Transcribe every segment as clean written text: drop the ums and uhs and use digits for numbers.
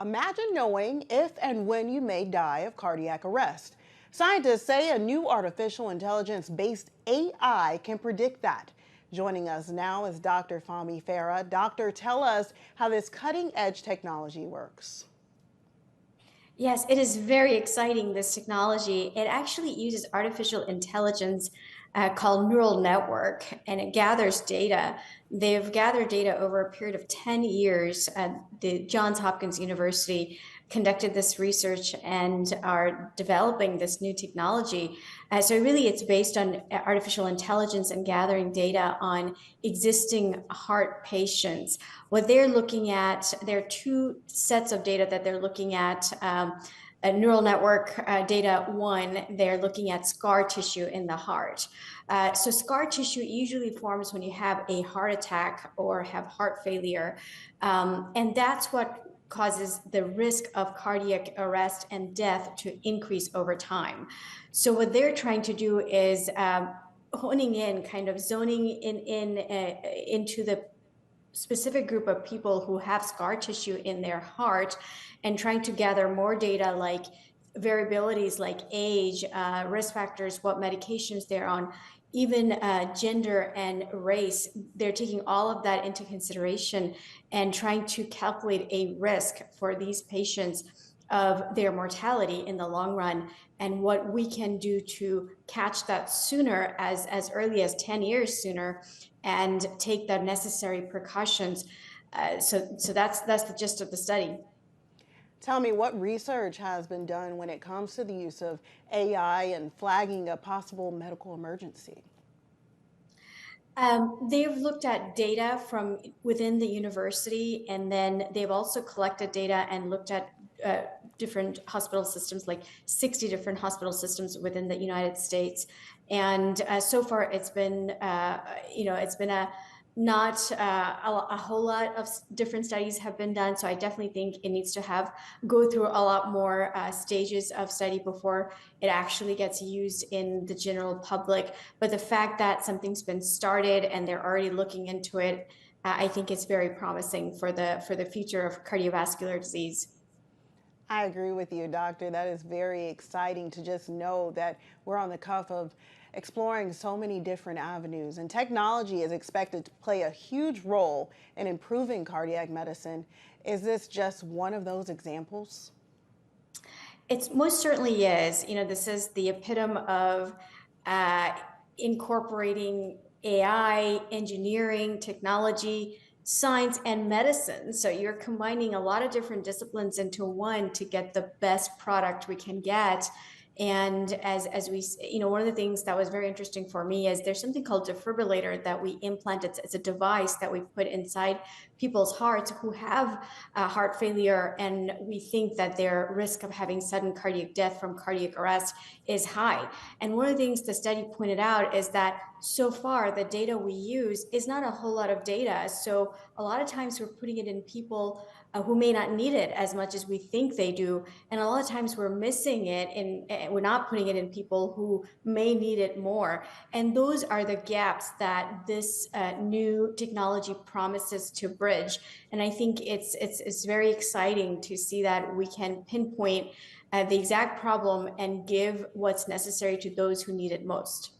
Imagine knowing if and when you may die of cardiac arrest. Scientists say a new artificial intelligence-based AI can predict that. Joining us now is Dr. Fahmi Farah. Doctor, tell us how this cutting-edge technology works. Yes, it is very exciting, this technology. It actually uses artificial intelligence called neural network, and it gathers data. They've gathered data over a period of 10 years. The Johns Hopkins University conducted this research and are developing this new technology. So really it's based on artificial intelligence and gathering data on existing heart patients. What they're looking at, there are two sets of data that they're looking at. A neural network data one, they're looking at scar tissue in the heart. So scar tissue usually forms when you have a heart attack or have heart failure. And that's what causes the risk of cardiac arrest and death to increase over time. So what they're trying to do is honing in, kind of zoning into the specific group of people who have scar tissue in their heart and trying to gather more data like variabilities like age, risk factors, what medications they're on, even gender and race. They're taking all of that into consideration and trying to calculate a risk for these patients of their mortality in the long run and what we can do to catch that sooner, as early as 10 years sooner, and take the necessary precautions. So that's the gist of the study. Tell me, what research has been done when it comes to the use of AI and flagging a possible medical emergency? They've looked at data from within the university, and then they've also collected data and looked at different hospital systems, like 60 different hospital systems within the United States. And so far, it's been, it's been a not a whole lot of different studies have been done. So I definitely think it needs to go through a lot more stages of study before it actually gets used in the general public. But the fact that something's been started and they're already looking into it, I think it's very promising for the future of cardiovascular disease. I agree with you, doctor. That is very exciting to just know that we're on the cusp of exploring so many different avenues, and technology is expected to play a huge role in improving cardiac medicine. Is this just one of those examples? It most certainly is. You know, this is the epitome of uh, incorporating AI, engineering, technology, science, and medicine. So you're combining a lot of different disciplines into one to get the best product we can get. And as we, one of the things that was very interesting for me is there's something called defibrillator that we implant. It's a device that we put inside people's hearts who have heart failure, and we think that their risk of having sudden cardiac death from cardiac arrest is high. And one of the things the study pointed out is that so far the data we use is not a whole lot of data. So a lot of times we're putting it in people who may not need it as much as we think they do, and a lot of times we're missing it and we're not putting it in people who may need it more. And those are the gaps that this new technology promises to bridge. And I think it's very exciting to see that we can pinpoint the exact problem and give what's necessary to those who need it most.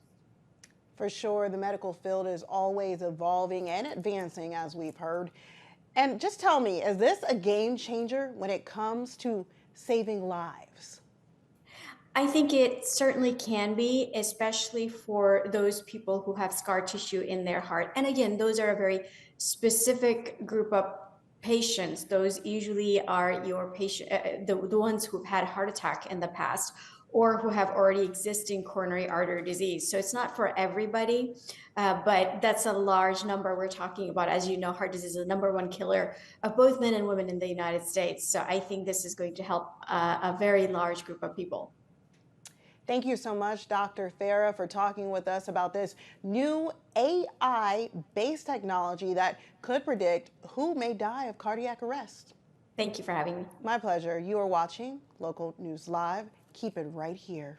For sure, the medical field is always evolving and advancing, as we've heard. And just tell me, is this a game changer when it comes to saving lives? I think it certainly can be, especially for those people who have scar tissue in their heart. And again, those are a very specific group of patients. Those usually are your patient, the ones who've had heart attack in the past or who have already existing coronary artery disease. So it's not for everybody, but that's a large number we're talking about. As you know, heart disease is the #1 killer of both men and women in the United States. So I think this is going to help a very large group of people. Thank you so much, Dr. Farah, for talking with us about this new AI-based technology that could predict who may die of cardiac arrest. Thank you for having me. My pleasure. You are watching Local News Live. Keep it right here.